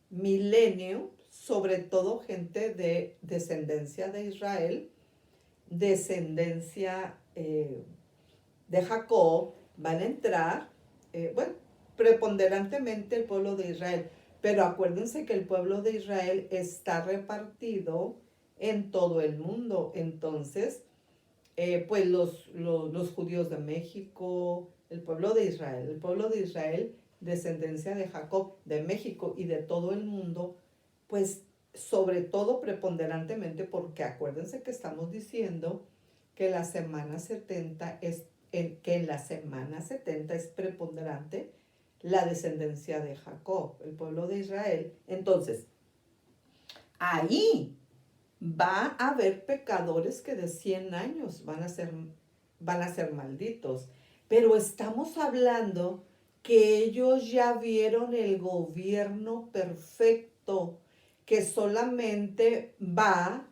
milenio, sobre todo gente de descendencia de Israel, descendencia de Jacob, van a entrar, bueno, preponderantemente el pueblo de Israel. Pero acuérdense que el pueblo de Israel está repartido en todo el mundo. Entonces, pues los judíos de México, el pueblo de Israel, descendencia de Jacob, de México y de todo el mundo, pues sobre todo preponderantemente, porque acuérdense que estamos diciendo que la semana 70 que en la semana 70 es preponderante la descendencia de Jacob, el pueblo de Israel. Entonces, ahí va a haber pecadores que de 100 años van a ser malditos. Pero estamos hablando que ellos ya vieron el gobierno perfecto, que solamente va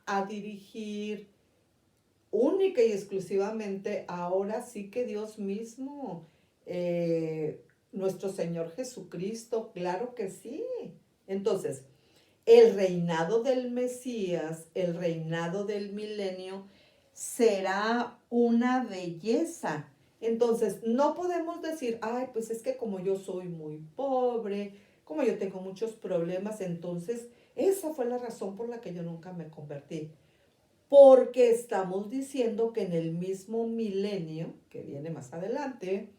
a dirigir única y exclusivamente, ahora sí que Dios mismo, nuestro Señor Jesucristo, claro que sí. Entonces, el reinado del Mesías, el reinado del milenio, será una belleza. Entonces, no podemos decir, ay, pues es que como yo soy muy pobre, como yo tengo muchos problemas, entonces esa fue la razón por la que yo nunca me convertí. Porque estamos diciendo que en el mismo milenio, que viene más adelante,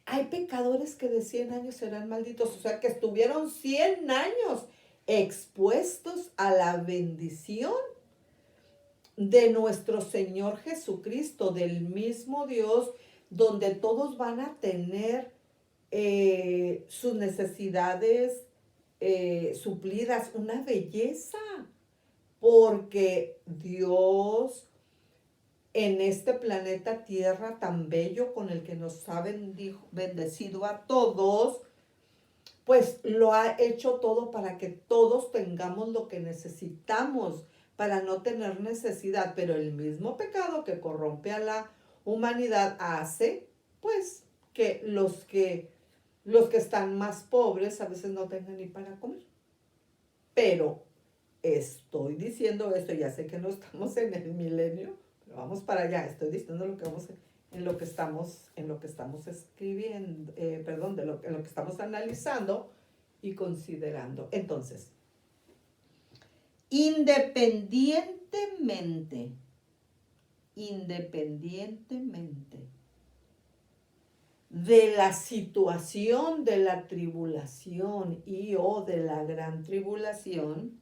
hay pecadores que de 100 años serán malditos, o sea que estuvieron 100 años expuestos a la bendición de nuestro Señor Jesucristo, del mismo Dios, donde todos van a tener sus necesidades suplidas, una belleza, porque Dios en este planeta Tierra tan bello con el que nos ha bendecido a todos, pues lo ha hecho todo para que todos tengamos lo que necesitamos, para no tener necesidad. Pero el mismo pecado que corrompe a la humanidad hace, pues, que los que están más pobres a veces no tengan ni para comer. Pero estoy diciendo esto, ya sé que no estamos en el milenio, pero vamos para allá. Estoy diciendo lo que vamos en lo que estamos escribiendo, perdón, en lo que estamos analizando y considerando. Entonces, independientemente de la situación de la tribulación y o de la gran tribulación,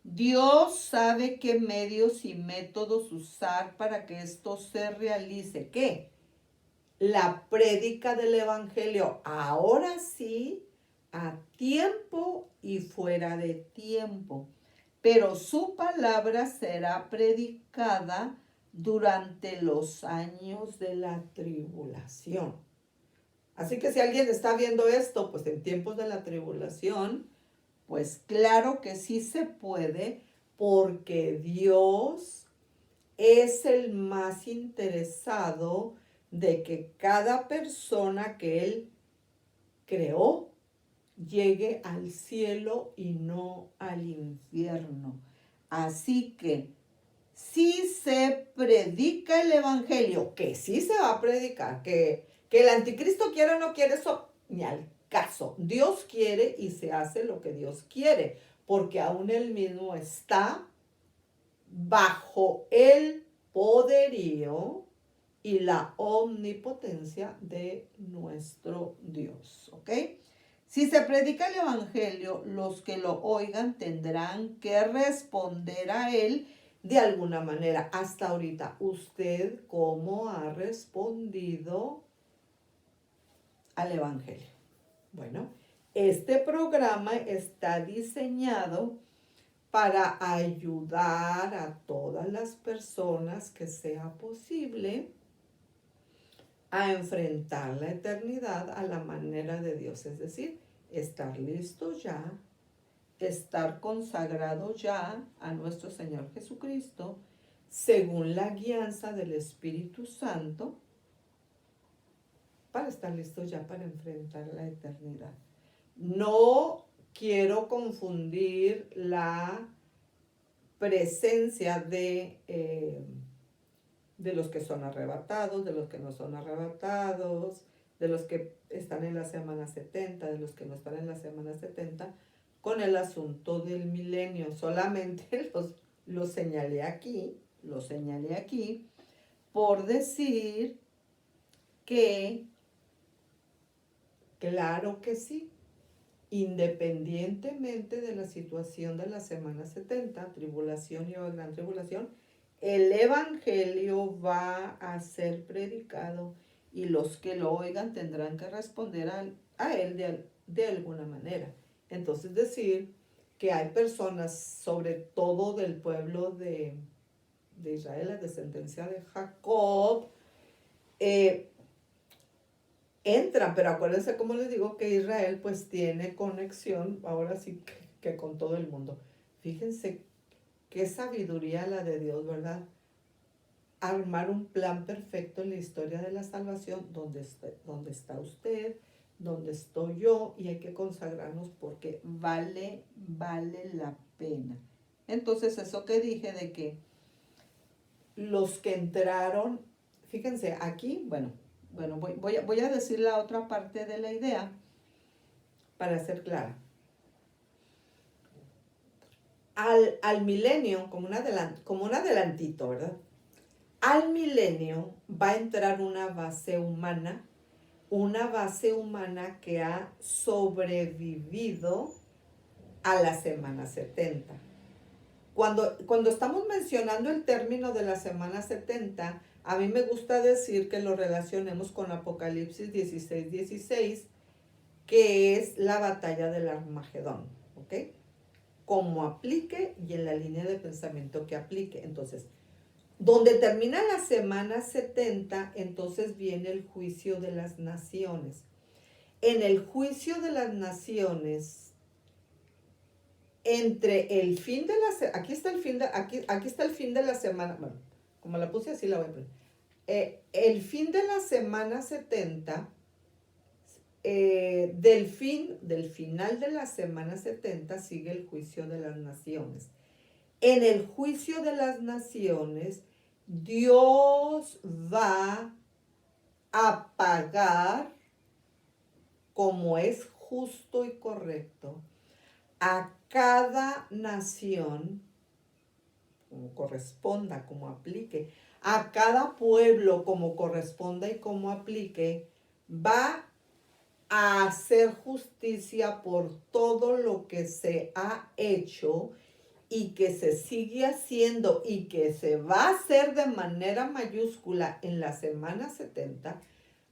Dios sabe qué medios y métodos usar para que esto se realice. ¿Qué? La prédica del Evangelio, ahora sí, a tiempo y fuera de tiempo. Pero su palabra será predicada durante los años de la tribulación. Así que si alguien está viendo esto, pues en tiempos de la tribulación, pues claro que sí se puede, porque Dios es el más interesado de que cada persona que Él creó llegue al cielo y no al infierno. Así que si se predica el Evangelio, que sí se va a predicar, que el anticristo quiere o no quiere, eso ni al caso. Dios quiere y se hace lo que Dios quiere, porque aún Él mismo está bajo el poderío y la omnipotencia de nuestro Dios, ¿ok? Si se predica el Evangelio, los que lo oigan tendrán que responder a él de alguna manera. Hasta ahorita, ¿usted cómo ha respondido al Evangelio? Bueno, este programa está diseñado para ayudar a todas las personas que sea posible a enfrentar la eternidad a la manera de Dios, es decir, estar listos ya, estar consagrados ya a nuestro Señor Jesucristo, según la guianza del Espíritu Santo, para estar listos ya para enfrentar la eternidad. No quiero confundir la presencia de los que son arrebatados, de los que no son arrebatados, de los que están en la semana 70, de los que no están en la semana 70, con el asunto del milenio. Solamente lo señalé aquí por decir que, claro que sí, independientemente de la situación de la semana 70, tribulación y gran tribulación, el Evangelio va a ser predicado y los que lo oigan tendrán que responder a él de alguna manera. Entonces decir que hay personas, sobre todo del pueblo de Israel, la descendencia de Jacob, entran, pero acuérdense, como les digo, que Israel pues tiene conexión, ahora sí que con todo el mundo. Fíjense qué sabiduría la de Dios, ¿verdad? Armar un plan perfecto en la historia de la salvación, donde está usted, donde estoy yo, y hay que consagrarnos porque vale la pena. Entonces, eso que dije de que los que entraron, fíjense, aquí, bueno, voy a decir la otra parte de la idea para ser clara. Al milenio, como un adelantito, ¿verdad? Al milenio va a entrar una base humana que ha sobrevivido a la semana 70. Cuando estamos mencionando el término de la semana 70, a mí me gusta decir que lo relacionemos con Apocalipsis 16:16, que es la batalla del Armagedón, ¿ok? Como aplique y en la línea de pensamiento que aplique. Entonces, donde termina la semana 70, entonces viene el juicio de las naciones. En el juicio de las naciones, entre el fin de la aquí está el fin de la semana, bueno, como la puse así la voy a poner. El fin de la semana 70, del final de la semana 70 sigue el juicio de las naciones. En el juicio de las naciones, Dios va a pagar, como es justo y correcto, a cada nación, como corresponda, como aplique, a cada pueblo, como corresponda y como aplique, va a hacer justicia por todo lo que se ha hecho y que se sigue haciendo y que se va a hacer de manera mayúscula en la semana 70.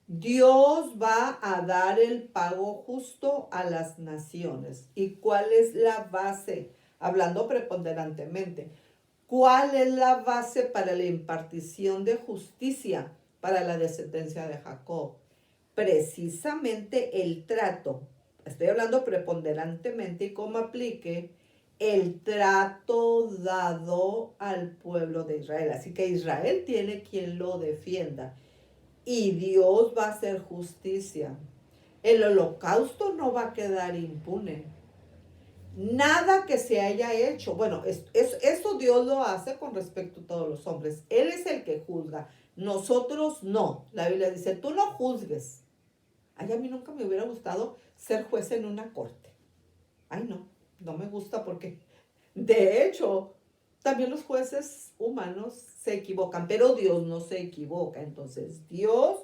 Dios va a dar el pago justo a las naciones. ¿Y cuál es la base? Hablando preponderantemente, ¿cuál es la base para la impartición de justicia para la descendencia de Jacob? Precisamente el trato. Estoy hablando preponderantemente y cómo aplique el trato dado al pueblo de Israel. Así que Israel tiene quien lo defienda. Y Dios va a hacer justicia. El holocausto no va a quedar impune. Nada que se haya hecho. Bueno, eso Dios lo hace con respecto a todos los hombres. Él es el que juzga. Nosotros no. La Biblia dice, tú no juzgues. Ay, a mí nunca me hubiera gustado ser juez en una corte. Ay, no me gusta porque, de hecho, también los jueces humanos se equivocan, pero Dios no se equivoca. Entonces, Dios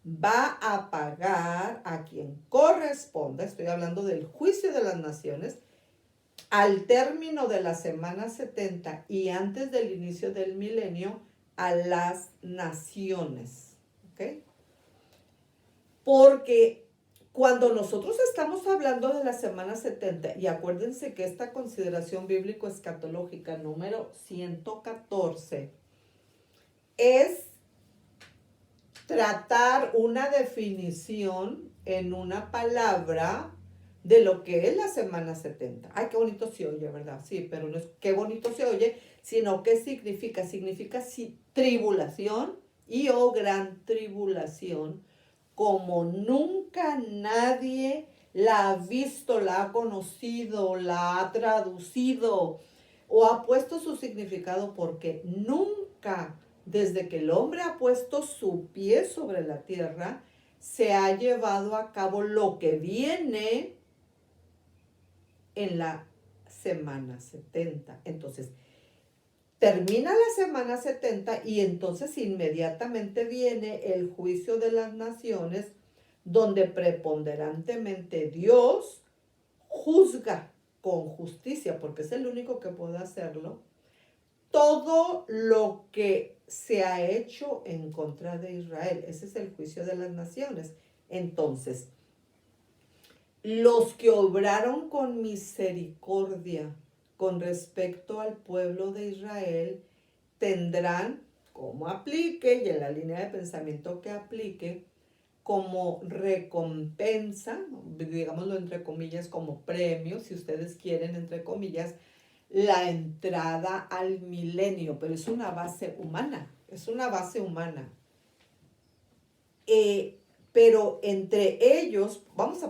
va a pagar a quien corresponda, estoy hablando del juicio de las naciones, al término de la semana 70 y antes del inicio del milenio a las naciones. ¿Ok? Porque cuando nosotros estamos hablando de la semana 70, y acuérdense que esta consideración bíblico-escatológica número 114 es tratar una definición en una palabra de lo que es la semana 70. Ay, qué bonito se oye, ¿verdad? Sí, pero no es qué bonito se oye, sino qué significa. Significa sí, tribulación y o gran tribulación, como nunca nadie la ha visto, la ha conocido, la ha traducido o ha puesto su significado, porque nunca, desde que el hombre ha puesto su pie sobre la tierra, se ha llevado a cabo lo que viene en la semana 70. Entonces, termina la semana 70 y entonces inmediatamente viene el juicio de las naciones, donde preponderantemente Dios juzga con justicia, porque es el único que puede hacerlo, todo lo que se ha hecho en contra de Israel. Ese es el juicio de las naciones. Entonces, los que obraron con misericordia con respecto al pueblo de Israel tendrán, como aplique y en la línea de pensamiento que aplique, como recompensa, digámoslo entre comillas, como premio, si ustedes quieren, entre comillas, la entrada al milenio, pero es una base humana, es una base humana. Pero entre ellos,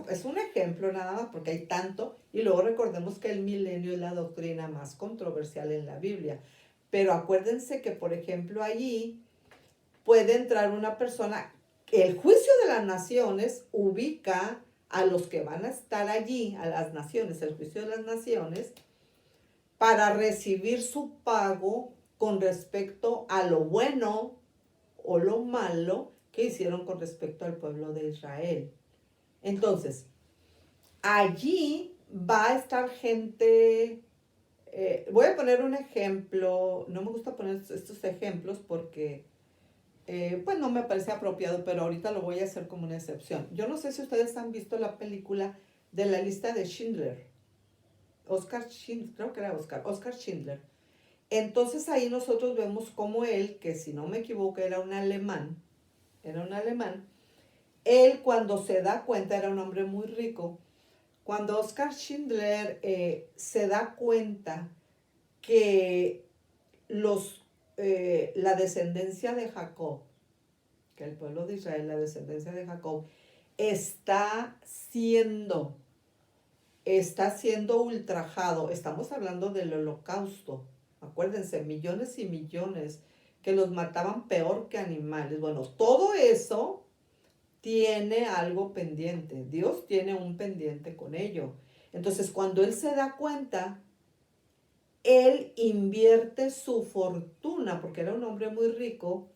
es un ejemplo nada más porque hay tanto, y luego recordemos que el milenio es la doctrina más controversial en la Biblia. Pero acuérdense que, por ejemplo, allí puede entrar una persona, el juicio de las naciones ubica a los que van a estar allí, a las naciones, el juicio de las naciones, para recibir su pago con respecto a lo bueno o lo malo que hicieron con respecto al pueblo de Israel. Entonces, allí va a estar gente, voy a poner un ejemplo, no me gusta poner estos ejemplos porque pues no me parece apropiado, pero ahorita lo voy a hacer como una excepción. Yo no sé si ustedes han visto la película de la lista de Schindler. Oscar Schindler, creo que era Oscar Schindler. Entonces ahí nosotros vemos cómo él, que si no me equivoco era un alemán, él cuando se da cuenta, era un hombre muy rico, cuando Oscar Schindler se da cuenta que la descendencia de Jacob, que el pueblo de Israel, la descendencia de Jacob, está siendo ultrajado. Estamos hablando del holocausto. Acuérdense, millones y millones que los mataban peor que animales. Bueno, todo eso tiene algo pendiente. Dios tiene un pendiente con ello. Entonces, cuando él se da cuenta, él invierte su fortuna, porque era un hombre muy rico,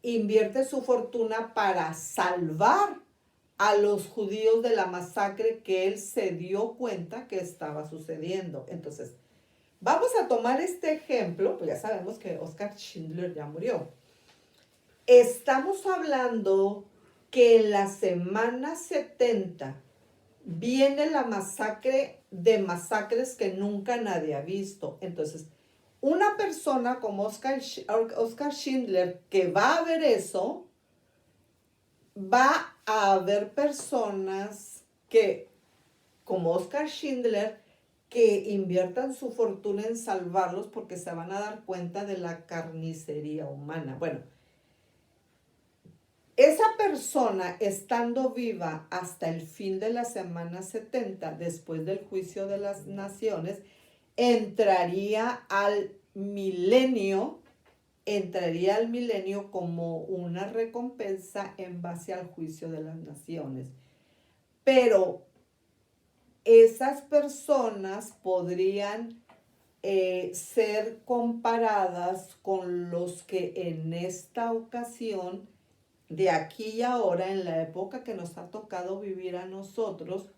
invierte su fortuna para salvar a los judíos de la masacre que él se dio cuenta que estaba sucediendo. Entonces, vamos a tomar este ejemplo, pues ya sabemos que Oscar Schindler ya murió. Estamos hablando que en la semana 70 viene la masacre de masacres que nunca nadie ha visto. Entonces, una persona como Oscar Schindler que va a ver eso, va a haber personas que, como Oscar Schindler, que inviertan su fortuna en salvarlos porque se van a dar cuenta de la carnicería humana. Bueno, esa persona, estando viva hasta el fin de la semana 70, después del juicio de las naciones, entraría al milenio como una recompensa en base al juicio de las naciones. Pero esas personas podrían ser comparadas con los que en esta ocasión, de aquí y ahora, en la época que nos ha tocado vivir a nosotros,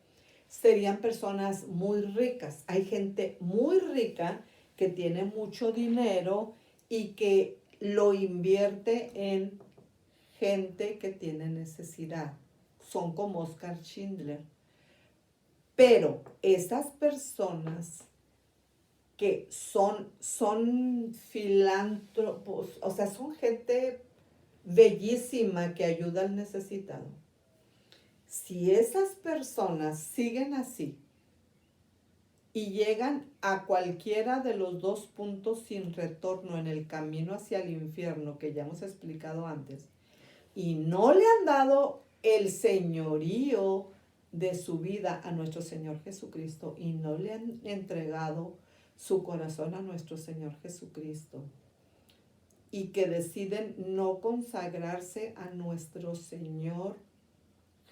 serían personas muy ricas. Hay gente muy rica que tiene mucho dinero y que lo invierte en gente que tiene necesidad. Son como Oscar Schindler. Pero esas personas que son filántropos, o sea, son gente bellísima que ayuda al necesitado. Si esas personas siguen así y llegan a cualquiera de los dos puntos sin retorno en el camino hacia el infierno que ya hemos explicado antes, y no le han dado el señorío de su vida a nuestro Señor Jesucristo y no le han entregado su corazón a nuestro Señor Jesucristo y que deciden no consagrarse a nuestro Señor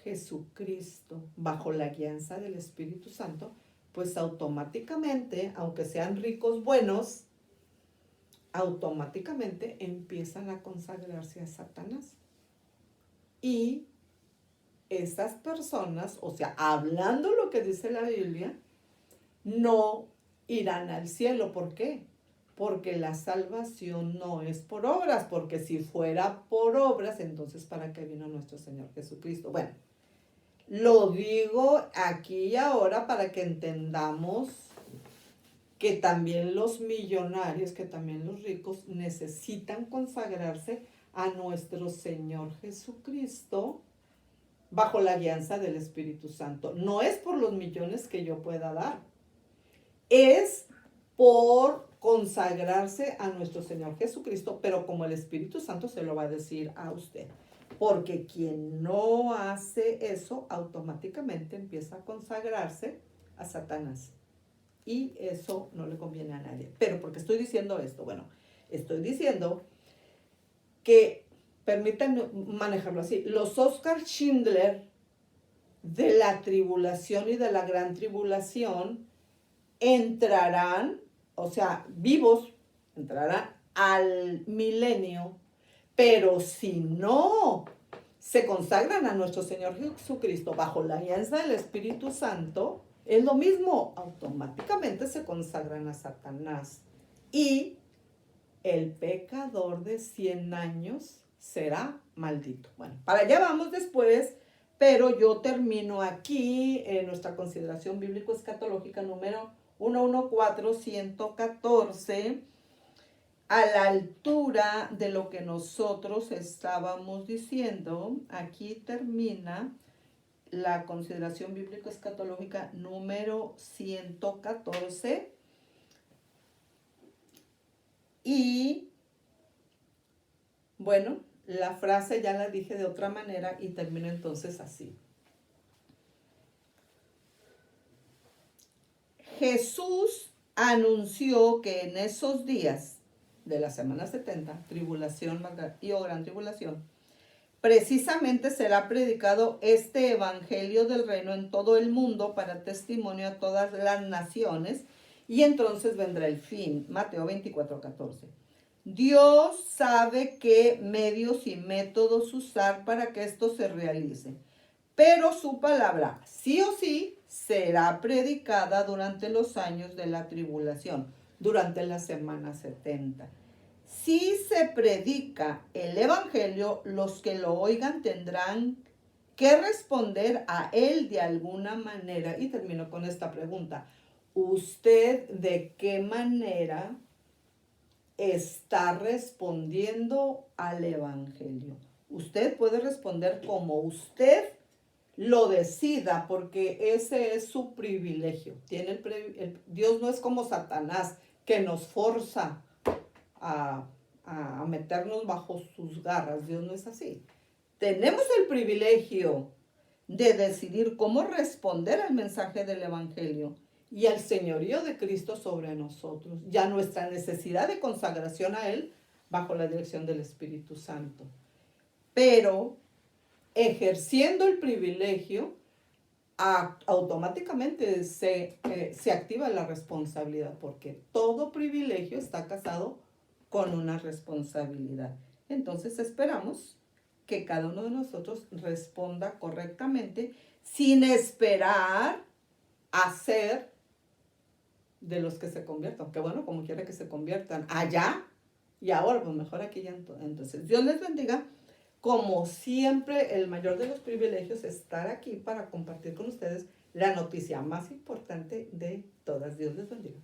Jesucristo bajo la guianza del Espíritu Santo, pues automáticamente, aunque sean ricos buenos, automáticamente empiezan a consagrarse a Satanás. Y estas personas, o sea, hablando lo que dice la Biblia, no irán al cielo. ¿Por qué? Porque la salvación no es por obras, porque si fuera por obras, entonces ¿para qué vino nuestro Señor Jesucristo? Bueno, lo digo aquí y ahora para que entendamos que también los millonarios, que también los ricos necesitan consagrarse a nuestro Señor Jesucristo bajo la guianza del Espíritu Santo. No es por los millones que yo pueda dar, es por consagrarse a nuestro Señor Jesucristo, pero como el Espíritu Santo se lo va a decir a usted. Porque quien no hace eso, automáticamente empieza a consagrarse a Satanás. Y eso no le conviene a nadie. Pero ¿por qué estoy diciendo esto? Bueno, estoy diciendo que, permítanme manejarlo así, los Oscar Schindler de la tribulación y de la gran tribulación entrarán, o sea, vivos, entrarán al milenio, pero si no se consagran a nuestro Señor Jesucristo bajo la guianza del Espíritu Santo, es lo mismo, automáticamente se consagran a Satanás. Y el pecador de 100 años será maldito. Bueno, para allá vamos después, pero yo termino aquí en nuestra consideración bíblico-escatológica número 11414, a la altura de lo que nosotros estábamos diciendo. Aquí termina la consideración bíblico-escatológica número 114. Y bueno, la frase ya la dije de otra manera y termino entonces así. Jesús anunció que en esos días de la semana 70, tribulación y o gran tribulación, precisamente será predicado este evangelio del reino en todo el mundo para testimonio a todas las naciones, y entonces vendrá el fin. Mateo 24:14. Dios sabe qué medios y métodos usar para que esto se realice, pero su palabra sí o sí será predicada durante los años de la tribulación, durante la semana 70. Si se predica el evangelio, los que lo oigan tendrán que responder a él de alguna manera. Y termino con esta pregunta: ¿usted de qué manera está respondiendo al evangelio? Usted puede responder como usted lo decida, porque ese es su privilegio. Dios no es como Satanás, que nos forza a meternos bajo sus garras. Dios no es así. Tenemos el privilegio de decidir cómo responder al mensaje del evangelio y al señorío de Cristo sobre nosotros, y a nuestra necesidad de consagración a Él bajo la dirección del Espíritu Santo. Pero ejerciendo el privilegio, automáticamente se activa la responsabilidad, porque todo privilegio está casado con una responsabilidad. Entonces esperamos que cada uno de nosotros responda correctamente, sin esperar hacer de los que se conviertan. Que bueno, como quiera que se conviertan allá y ahora, pues mejor aquí ya. Entonces, Dios les bendiga. Como siempre, el mayor de los privilegios es estar aquí para compartir con ustedes la noticia más importante de todas. Dios les bendiga.